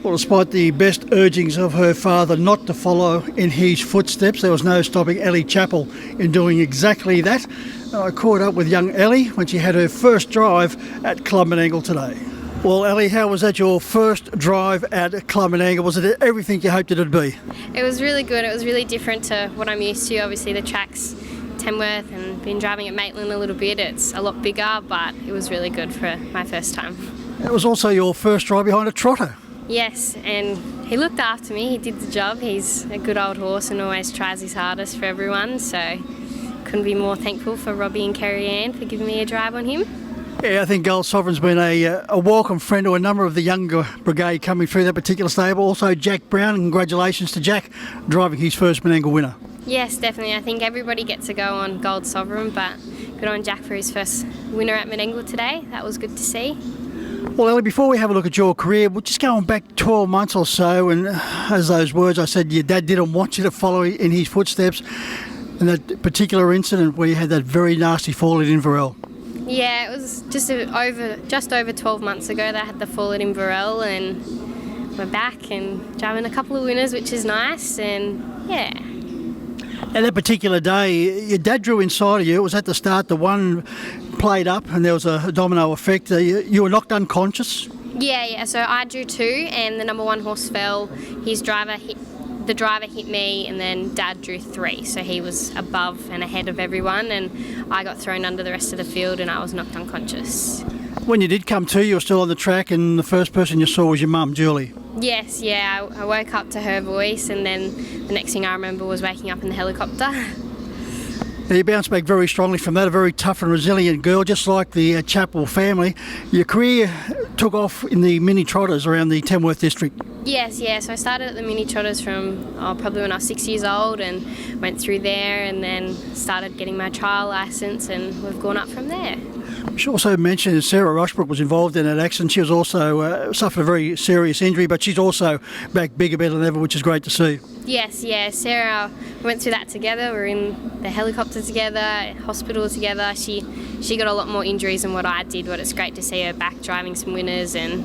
Well, despite the best urgings of her father not to follow in his footsteps, there was no stopping Elly Chapple in doing exactly that. I caught up with young Elly when she had her first drive at Club Menangle today. Well, Elly, how was that, your first drive at Club Menangle? Was it everything you hoped it'd be? It was really good. It was really different to what I'm used to. Obviously the track's Tamworth, and been driving at Maitland a little bit. It's a lot bigger, but it was really good for my first time. It was also your first drive behind a trotter. Yes, and he looked after me. He did the job. He's a good old horse and always tries his hardest for everyone, so couldn't be more thankful for Robbie and Kerry Ann for giving me a drive on him. Yeah, I think Gold Sovereign's been a welcome friend to a number of the younger brigade coming through that particular stable. Also Jack Brown, and congratulations to Jack driving his first Menangle winner. Yes, definitely. I think everybody gets to go on Gold Sovereign, but good on Jack for his first winner at Menangle today. That was good to see. Well, Elly, before we have a look at your career, we're just going back 12 months or so, and as those words I said, your dad didn't want you to follow in his footsteps, and that particular incident where you had that very nasty fall at Inverell. Yeah, it was just over 12 months ago that I had the fall at Inverell, and we're back and driving a couple of winners, which is nice, and yeah. And that particular day, your dad drew inside of you. It was at the start, the one played up and there was a domino effect. You were knocked unconscious? Yeah, so I drew 2 and the number 1 horse fell. The driver hit me, and then Dad drew 3, so he was above and ahead of everyone, and I got thrown under the rest of the field and I was knocked unconscious. When you did come to, you were still on the track, and the first person you saw was your mum, Julie. Yes, yeah, I woke up to her voice, and then the next thing I remember was waking up in the helicopter. Now, you bounced back very strongly from that, a very tough and resilient girl, just like the Chapple family. Your career took off in the mini trotters around the Tamworth district. Yes, so I started at the mini trotters from probably when I was 6 years old, and went through there, and then started getting my trial licence, and we've gone up from there. She also mentioned Sarah Rushbrook was involved in that accident. She was also suffered a very serious injury, but she's also back bigger, better than ever, which is great to see. Yes, Sarah, we went through that together. We were in the helicopter together, hospital together. She got a lot more injuries than what I did, but it's great to see her back driving some winners and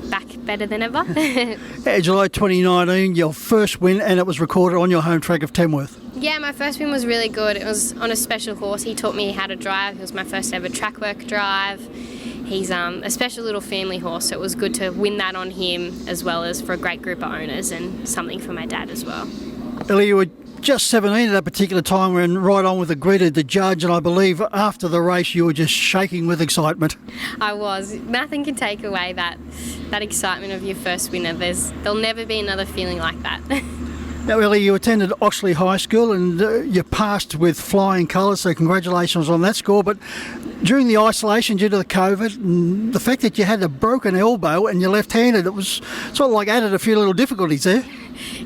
back better than ever. July 2019, your first win, and it was recorded on your home track of Tamworth. Yeah, my first win was really good. It was on a special horse. He taught me how to drive. It was my first ever track work drive. He's a special little family horse, so it was good to win that on him, as well as for a great group of owners, and something for my dad as well. Elly, you were just 17 at that particular time, and right on with the greeted the judge, and I believe after the race you were just shaking with excitement. I was. Nothing can take away that excitement of your first winner. There'll never be another feeling like that. Now, Elly, you attended Oxley High School, and you passed with flying colours, so congratulations on that score. But during the isolation due to the COVID, and the fact that you had a broken elbow and you're left-handed, it was sort of like added a few little difficulties there.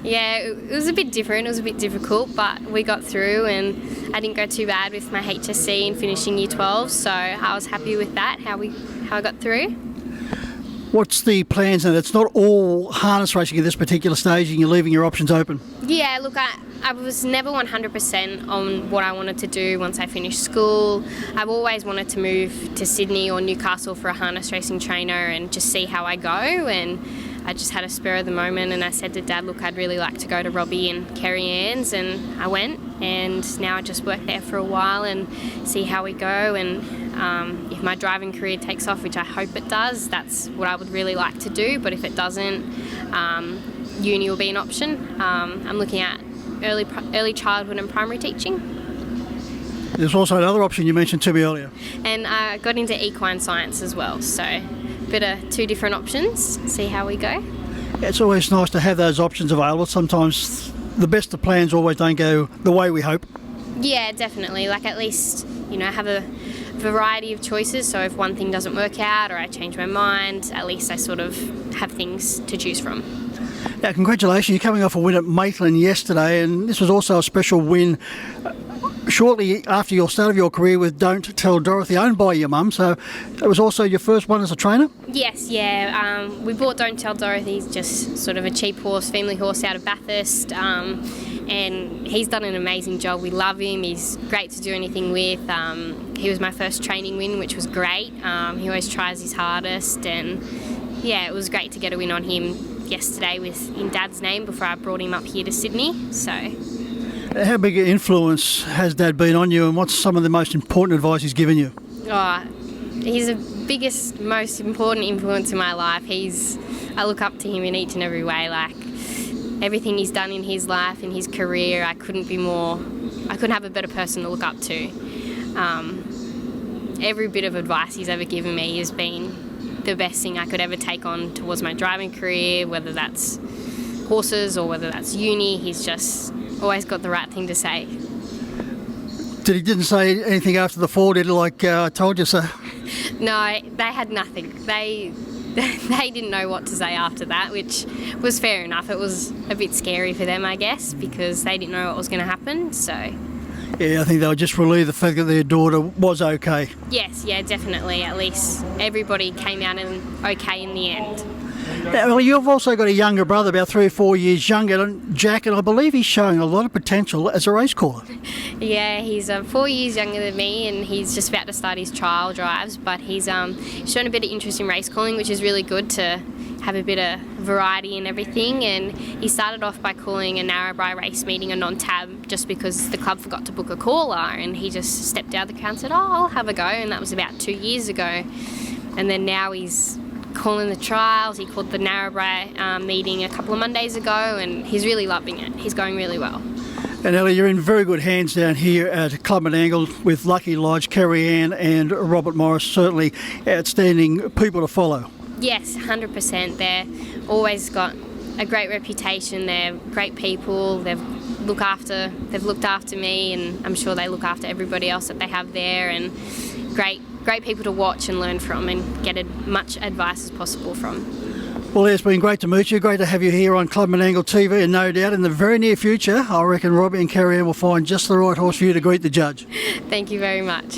Yeah, it was a bit different. It was a bit difficult, but we got through, and I didn't go too bad with my HSC in finishing Year 12, so I was happy with that, how I got through. What's the plans? And it's not all harness racing at this particular stage, and you're leaving your options open. Yeah, look, I was never 100% on what I wanted to do once I finished school. I've always wanted to move to Sydney or Newcastle for a harness racing trainer and just see how I go, and I just had a spur of the moment, and I said to Dad, look, I'd really like to go to Robbie and Kerry Ann's, and I went, and now I just work there for a while and see how we go, and if my driving career takes off, which I hope it does, that's what I would really like to do, but if it doesn't, uni will be an option. I'm looking at early childhood and primary teaching. There's also another option you mentioned to me earlier. And I got into equine science as well, so a bit of 2 different options, see how we go. Yeah, it's always nice to have those options available. Sometimes the best of plans always don't go the way we hope. Yeah, definitely. Like, at least, have a variety of choices, so if one thing doesn't work out or I change my mind, at least I sort of have things to choose from. Now, congratulations. You're coming off a win at Maitland yesterday, and this was also a special win shortly after your start of your career with Don't Tell Dorothy, owned by your mum, so it was also your first one as a trainer? Yes, yeah. We bought Don't Tell Dorothy, just sort of a cheap horse, family horse out of Bathurst, and he's done an amazing job. We love him. He's great to do anything with. He was my first training win, which was great. He always tries his hardest, and yeah, it was great to get a win on him yesterday in Dad's name before I brought him up here to Sydney. So, How big an influence has Dad been on you, and what's some of the most important advice he's given you? He's the biggest, most important influence in my life. I look up to him in each and every way. Like, everything he's done in his life, in his career, I couldn't have a better person to look up to. Every bit of advice he's ever given me has been the best thing I could ever take on towards my driving career, whether that's horses or whether that's uni. He's just always got the right thing to say. He didn't say anything after the fall, did he, like, I told you so? No, they had nothing. They didn't know what to say after that, which was fair enough. It was a bit scary for them, I guess, because they didn't know what was going to happen. So, yeah, I think they were just relieved the fact that their daughter was okay. Yes, yeah, definitely. At least everybody came out and okay in the end. Now, well, you've also got a younger brother, about 3 or 4 years younger than Jack, and I believe he's showing a lot of potential as a race caller. Yeah, he's 4 years younger than me, and he's just about to start his trial drives, but he's shown a bit of interest in race calling, which is really good to have a bit of variety and everything. And he started off by calling a Narrabri race meeting a non-tab just because the club forgot to book a caller, and he just stepped out of the car and said, I'll have a go, and that was about 2 years ago. And then now he's calling the trials. He called the Narrabri meeting a couple of Mondays ago, and he's really loving it. He's going really well. And Elly, you're in very good hands down here at Club and Angle with Lucky Lodge, Kerry Ann and Robert Morris, certainly outstanding people to follow. Yes, 100%. They've always got a great reputation. They're great people. They've looked after me, and I'm sure they look after everybody else that they have there, and great people to watch and learn from and get as much advice as possible from. Well, it's been great to meet you. Great to have you here on Club and Angle TV, and no doubt in the very near future, I reckon Robbie and Kerry Ann will find just the right horse for you to greet the judge. Thank you very much.